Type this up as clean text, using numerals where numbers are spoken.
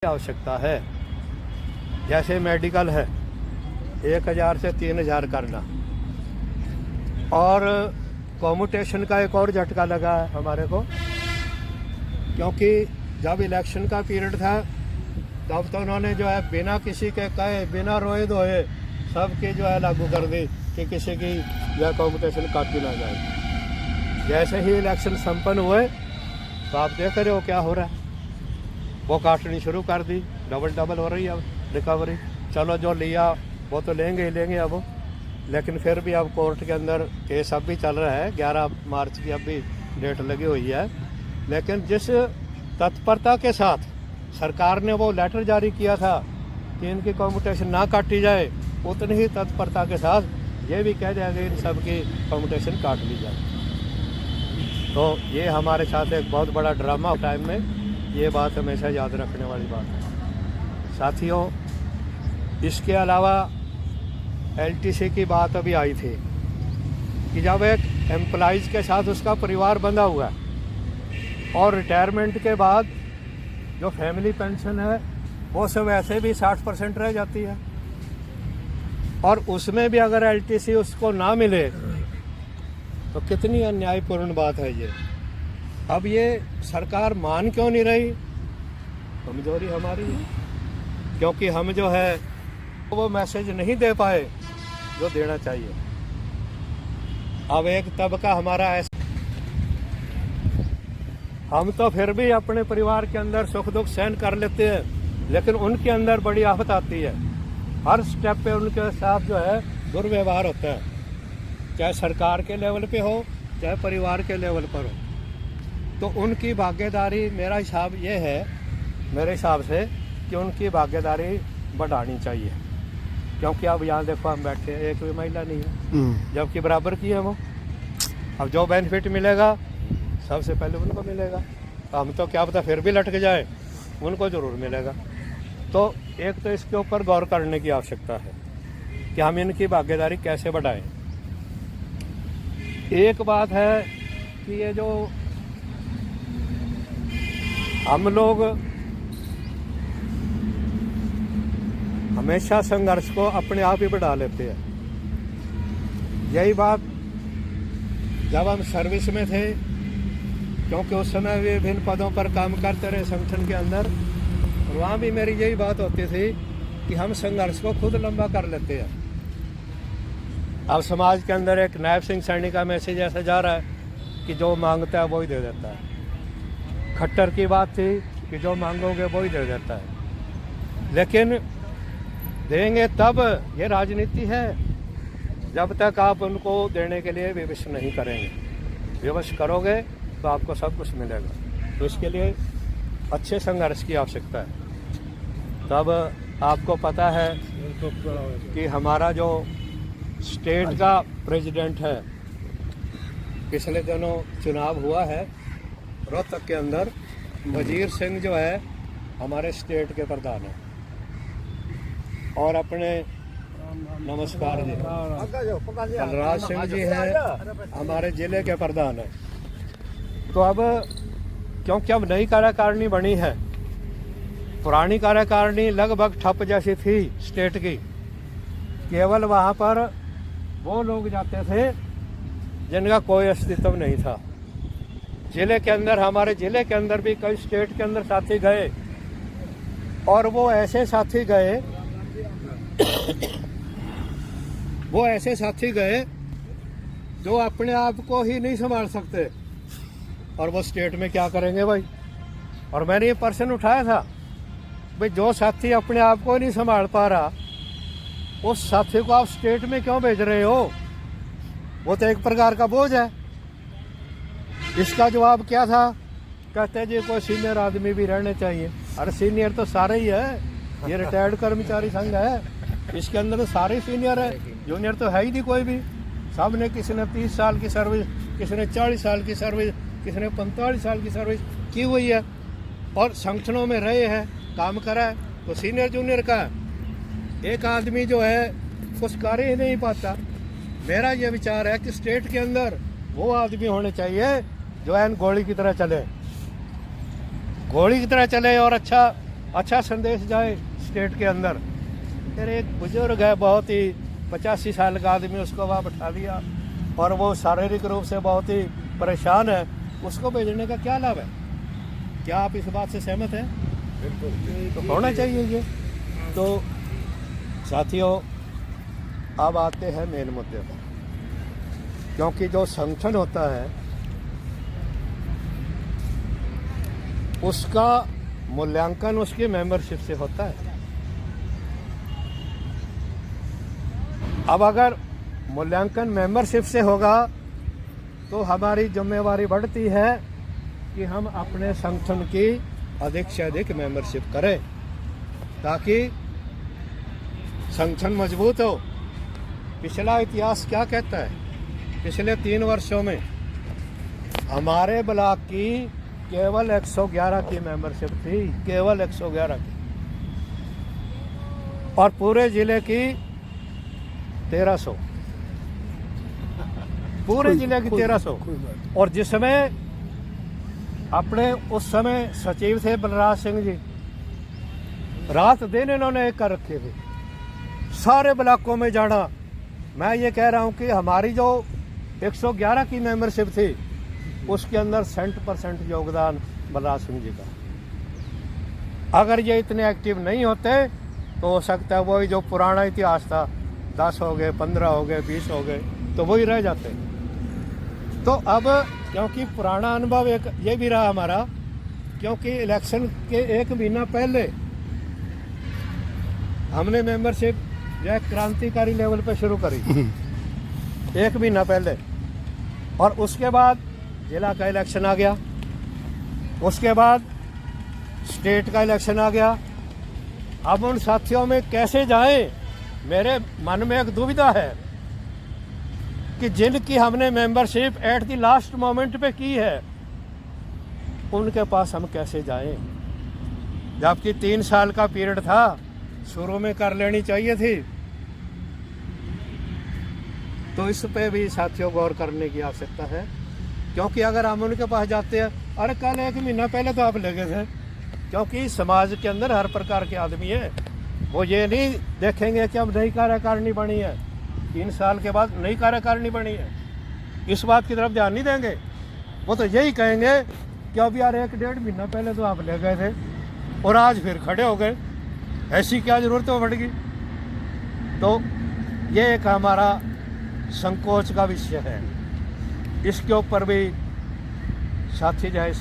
आवश्यकता है। जैसे मेडिकल है 1000 से 3000 करना, और कॉम्यूटेशन का एक और झटका लगा है हमारे को, क्योंकि जब इलेक्शन का पीरियड था तब तो उन्होंने जो है बिना किसी के कहे, बिना रोए धोए सबकी जो है लागू कर दी कि किसी की जो है कॉम्यूटेशन काटी ना जाए। जैसे ही इलेक्शन संपन्न हुए तो आप देख रहे हो क्या हो रहा है, वो काटनी शुरू कर दी। डबल हो रही है अब रिकवरी। चलो जो लिया वो तो लेंगे ही लेंगे अब, लेकिन फिर भी अब कोर्ट के अंदर केस अब भी चल रहा है। 11 मार्च की अब भी डेट लगी हुई है। लेकिन जिस तत्परता के साथ सरकार ने वो लेटर जारी किया था कि इनकी कॉम्यूटेशन ना काटी जाए, उतनी ही तत्परता के साथ ये भी कह दिया गया इन सब की कॉम्यूटेशन काट ली जाए। तो ये हमारे साथ एक बहुत बड़ा ड्रामा टाइम में, ये बात हमेशा याद रखने वाली बात है साथियों। इसके अलावा एलटीसी की बात अभी आई थी कि जब एक एम्प्लॉइज़ के साथ उसका परिवार बंधा हुआ है और रिटायरमेंट के बाद जो फैमिली पेंशन है वो सब ऐसे भी 60% रह जाती है, और उसमें भी अगर एलटीसी उसको ना मिले तो कितनी अन्यायपूर्ण बात है ये। अब ये सरकार मान क्यों नहीं रही? कमजोरी हमारी है, क्योंकि हम जो है वो मैसेज नहीं दे पाए जो देना चाहिए। अब एक तबका हमारा ऐसा, हम तो फिर भी अपने परिवार के अंदर सुख दुख सहन कर लेते हैं, लेकिन उनके अंदर बड़ी आफत आती है। हर स्टेप पे उनके साथ जो है दुर्व्यवहार होता है, चाहे सरकार के लेवल पे हो चाहे परिवार के लेवल पर हो। तो उनकी भागीदारी, मेरा हिसाब ये है मेरे हिसाब से कि उनकी भागीदारी बढ़ानी चाहिए, क्योंकि अब यहाँ देखो हम बैठे हैं, एक भी महिला नहीं है, जबकि बराबर की है वो। अब जो बेनिफिट मिलेगा सबसे पहले उनको मिलेगा, हम तो क्या पता फिर भी लटक जाए, उनको ज़रूर मिलेगा। तो एक तो इसके ऊपर गौर करने की आवश्यकता है कि हम इनकी भागीदारी कैसे बढ़ाएं। एक बात है कि ये जो हम लोग हमेशा संघर्ष को अपने आप ही बढ़ा लेते हैं। यही बात जब हम सर्विस में थे, क्योंकि उस समय भी विभिन्न पदों पर काम करते रहे संगठन के अंदर, और वहाँ भी मेरी यही बात होती थी कि हम संघर्ष को खुद लंबा कर लेते हैं। अब समाज के अंदर एक नायब सिंह सैनी का मैसेज ऐसा जा रहा है कि जो मांगता है वो ही दे देता है। खट्टर की बात थी कि जो मांगोगे वो ही दे देता है, लेकिन देंगे तब, ये राजनीति है, जब तक आप उनको देने के लिए विवश नहीं करेंगे। विवश करोगे तो आपको सब कुछ मिलेगा। तो इसके लिए अच्छे संघर्ष की आवश्यकता है। तब आपको पता है कि हमारा जो स्टेट का प्रेसिडेंट है, पिछले दिनों चुनाव हुआ है रोहतक के अंदर, वजीर सिंह जो है हमारे स्टेट के प्रधान हैं, और अपने नमस्कार जी कलराज सिंह जी हैं हमारे जिले के प्रधान हैं। तो अब क्योंकि अब नई कार्यकारिणी बनी है, पुरानी कार्यकारिणी लगभग ठप जैसी थी स्टेट की, केवल वहाँ पर वो लोग जाते थे जिनका कोई अस्तित्व नहीं था। जिले के अंदर, हमारे जिले के अंदर भी कई स्टेट के अंदर साथी गए, और वो ऐसे साथी गए जो अपने आप को ही नहीं संभाल सकते, और वो स्टेट में क्या करेंगे भाई। और मैंने ये प्रश्न उठाया था भाई, जो साथी अपने आप को नहीं संभाल पा रहा, उस साथी को आप स्टेट में क्यों भेज रहे हो? वो तो एक प्रकार का बोझ है। इसका जवाब क्या था? कहते जी कोई सीनियर आदमी भी रहने चाहिए। अरे सीनियर तो सारे ही है, ये रिटायर्ड कर्मचारी संघ है, इसके अंदर तो सारे सीनियर है, जूनियर तो है ही नहीं कोई भी। सब ने, किसी ने 30 साल की सर्विस, किसी ने 40 साल की सर्विस, किसी ने 45 साल की सर्विस की हुई है, और संगठनों में रहे हैं, काम करा है। तो सीनियर जूनियर का एक आदमी जो है कुछ कार्य ही नहीं पाता। मेरा ये विचार है कि स्टेट के अंदर वो आदमी होने चाहिए जो एन गोली की तरह चले, और अच्छा अच्छा संदेश जाए स्टेट के अंदर। फिर एक बुजुर्ग है, बहुत ही 85 साल का आदमी, उसको वहाँ बैठा दिया और वो शारीरिक रूप से बहुत ही परेशान है, उसको भेजने का क्या लाभ है? क्या आप इस बात से सहमत हैं? बिल्कुल, तो होना चाहिए ये। तो साथियों, अब आते हैं मेन मुद्दे पर, क्योंकि जो संगठन होता है उसका मूल्यांकन उसकी मेंबरशिप से होता है। अब अगर मूल्यांकन मेंबरशिप से होगा तो हमारी जिम्मेवारी बढ़ती है कि हम अपने संगठन की अधिक से अधिक मेंबरशिप करें ताकि संगठन मजबूत हो। पिछला इतिहास क्या कहता है? पिछले 3 वर्षों में हमारे ब्लॉक की केवल 111 की मेंबरशिप थी, केवल 111 की, और पूरे जिले की 1300, पूरे जिले की 1300। और जिसमें अपने उस समय सचिव थे बलराज सिंह जी, रात दिन इन्होंने एक कर रखे थे, सारे ब्लॉकों में जाना। मैं ये कह रहा हूं कि हमारी जो 111 की मेंबरशिप थी उसके अंदर 100% योगदान बलराज सिंह जी का। अगर ये इतने एक्टिव नहीं होते तो हो सकता है वही जो पुराना इतिहास था, 10 हो गए, 15 हो गए, 20 हो गए, तो वही रह जाते। तो अब क्योंकि पुराना अनुभव एक ये भी रहा हमारा, क्योंकि इलेक्शन के 1 महीना पहले हमने मेंबरशिप जो है क्रांतिकारी लेवल पे शुरू करी 1 महीना पहले, और उसके बाद जिला का इलेक्शन आ गया, उसके बाद स्टेट का इलेक्शन आ गया। अब उन साथियों में कैसे जाएं? मेरे मन में एक दुविधा है कि जिनकी हमने membership at the last moment पे की है उनके पास हम कैसे जाएं? जबकि 3 साल का पीरियड था, शुरू में कर लेनी चाहिए थी। तो इस पे भी साथियों गौर करने की आवश्यकता है, क्योंकि अगर हम उनके पास जाते हैं, अरे कल 1 महीना पहले तो आप लगे थे, क्योंकि समाज के अंदर हर प्रकार के आदमी हैं। वो ये नहीं देखेंगे कि अब नई कार्यकारिणी बनी है, 3 साल के बाद नई कार्यकारिणी बनी है, इस बात की तरफ ध्यान नहीं देंगे। वो तो यही कहेंगे कि अब यार 1-1.5 महीना पहले तो आप ले गए थे और आज फिर खड़े हो गए, ऐसी क्या जरूरत हो पड़ गई? तो ये एक हमारा संकोच का विषय है, इसके ऊपर भी साथी जो है